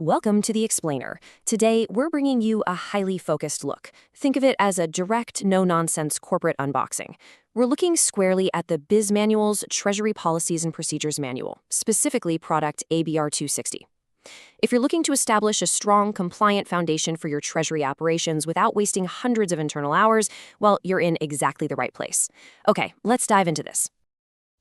Welcome to The Explainer. Today, we're bringing you a highly focused look. Think of it as a direct, no-nonsense corporate unboxing. We're looking squarely at the Bizmanualz Treasury Policies and Procedures Manual, specifically product ABR 260. If you're looking to establish a strong, compliant foundation for your Treasury operations without wasting hundreds of internal hours, well, you're in exactly the right place. Okay, let's dive into this.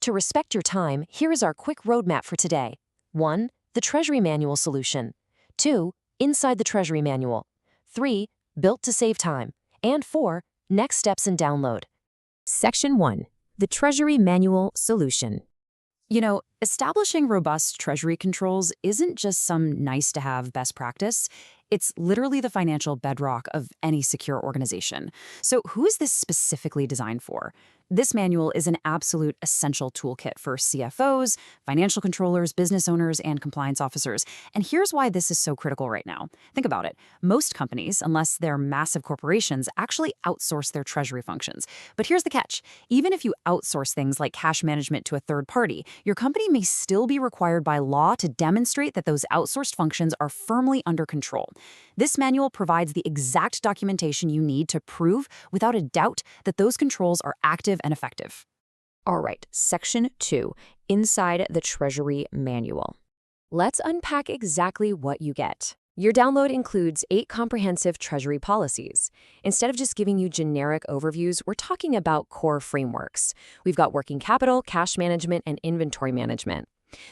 To respect your time, here is our quick roadmap for today. 1. The Treasury Manual solution. 2. Inside the Treasury Manual. 3. Built to save time. And 4. Next steps in download. Section 1. The Treasury Manual solution. You know, establishing robust Treasury controls isn't just some nice-to-have best practice. It's literally the financial bedrock of any secure organization. So who is this specifically designed for? This manual is an absolute essential toolkit for CFOs, financial controllers, business owners, and compliance officers. And here's why this is so critical right now. Think about it. Most companies, unless they're massive corporations, actually outsource their treasury functions. But here's the catch. Even if you outsource things like cash management to a third party, your company may still be required by law to demonstrate that those outsourced functions are firmly under control. This manual provides the exact documentation you need to prove, without a doubt, that those controls are active and effective. All right, Section 2, Inside the Treasury Manual. Let's unpack exactly what you get. Your download includes 8 comprehensive Treasury policies. Instead of just giving you generic overviews, we're talking about core frameworks. We've got working capital, cash management, and inventory management.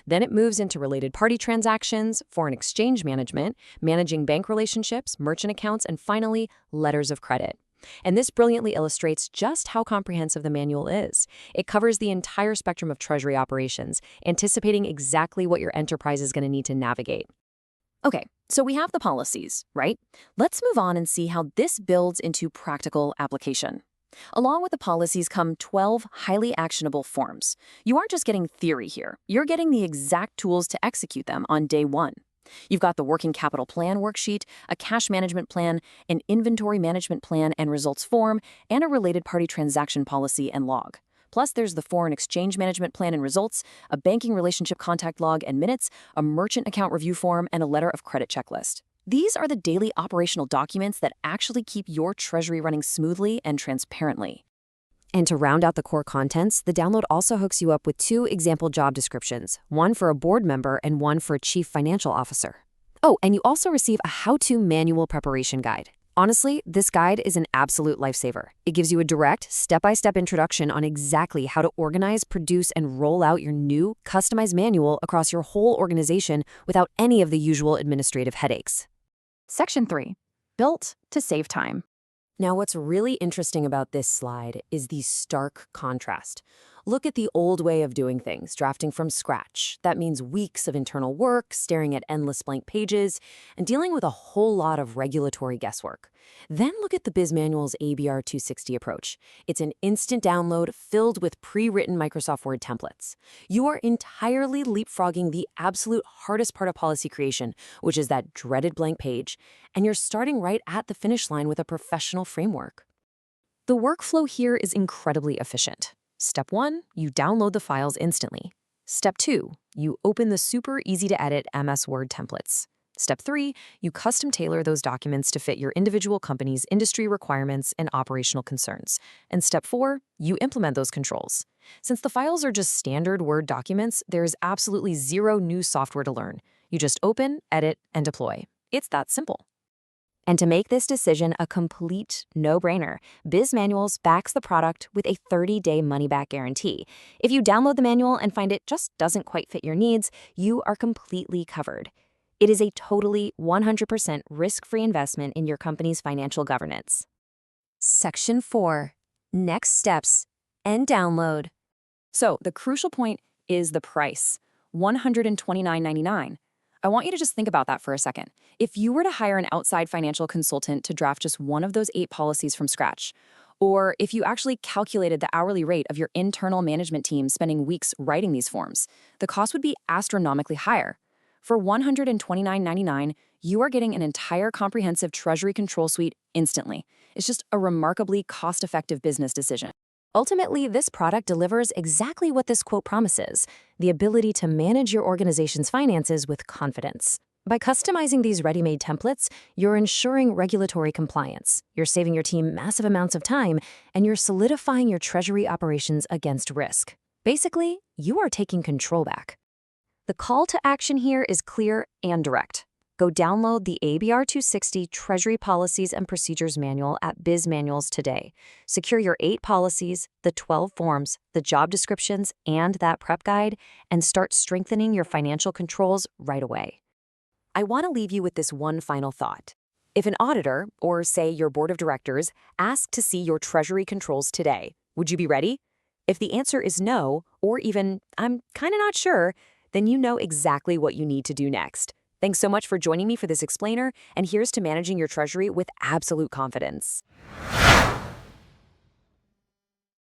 Then it moves into related party transactions, foreign exchange management, managing bank relationships, merchant accounts, and finally, letters of credit. And this brilliantly illustrates just how comprehensive the manual is. It covers the entire spectrum of Treasury operations, anticipating exactly what your enterprise is going to need to navigate. Okay, so we have the policies, right? Let's move on and see how this builds into practical application. Along with the policies come 12 highly actionable forms. You aren't just getting theory here. You're getting the exact tools to execute them on day 1. You've got the working capital plan worksheet, a cash management plan, an inventory management plan and results form, and a related party transaction policy and log. Plus, there's the foreign exchange management plan and results, a banking relationship contact log and minutes, a merchant account review form, and a letter of credit checklist. These are the daily operational documents that actually keep your treasury running smoothly and transparently. And to round out the core contents, the download also hooks you up with 2 example job descriptions, one for a board member and one for a chief financial officer. Oh, and you also receive a how-to manual preparation guide. Honestly, this guide is an absolute lifesaver. It gives you a direct, step-by-step introduction on exactly how to organize, produce, and roll out your new, customized manual across your whole organization without any of the usual administrative headaches. Section 3. Built to save time. Now, what's really interesting about this slide is the stark contrast. Look at the old way of doing things, drafting from scratch. That means weeks of internal work, staring at endless blank pages, and dealing with a whole lot of regulatory guesswork. Then look at the Bizmanualz ABR 260 approach. It's an instant download filled with pre-written Microsoft Word templates. You are entirely leapfrogging the absolute hardest part of policy creation, which is that dreaded blank page, and you're starting right at the finish line with a professional framework. The workflow here is incredibly efficient. Step 1, you download the files instantly. Step 2, you open the super easy-to-edit MS Word templates. Step 3, you custom tailor those documents to fit your individual company's industry requirements and operational concerns. And Step 4, you implement those controls. Since the files are just standard Word documents, there's absolutely zero new software to learn. You just open, edit, and deploy. It's that simple. And to make this decision a complete no-brainer, Bizmanualz backs the product with a 30-day money-back guarantee. If you download the manual and find it just doesn't quite fit your needs, you are completely covered. It is a totally 100% risk-free investment in your company's financial governance. Section 4. Next steps and download. So the crucial point is the price, $129.99. I want you to just think about that for a second. If you were to hire an outside financial consultant to draft just one of those 8 policies from scratch, or if you actually calculated the hourly rate of your internal management team spending weeks writing these forms, the cost would be astronomically higher. For $129.99, you are getting an entire comprehensive Treasury control suite instantly. It's just a remarkably cost-effective business decision. Ultimately, this product delivers exactly what this quote promises: the ability to manage your organization's finances with confidence. By customizing these ready-made templates, you're ensuring regulatory compliance, you're saving your team massive amounts of time, and you're solidifying your treasury operations against risk. Basically, you are taking control back. The call to action here is clear and direct. Go download the ABR 260 Treasury Policies and Procedures Manual at Bizmanualz today. Secure your 8 policies, the 12 forms, the job descriptions, and that prep guide, and start strengthening your financial controls right away. I want to leave you with this one final thought. If an auditor, or say your board of directors, asked to see your treasury controls today, would you be ready? If the answer is no, or even, I'm kind of not sure, then you know exactly what you need to do next. Thanks so much for joining me for this explainer, and here's to managing your treasury with absolute confidence.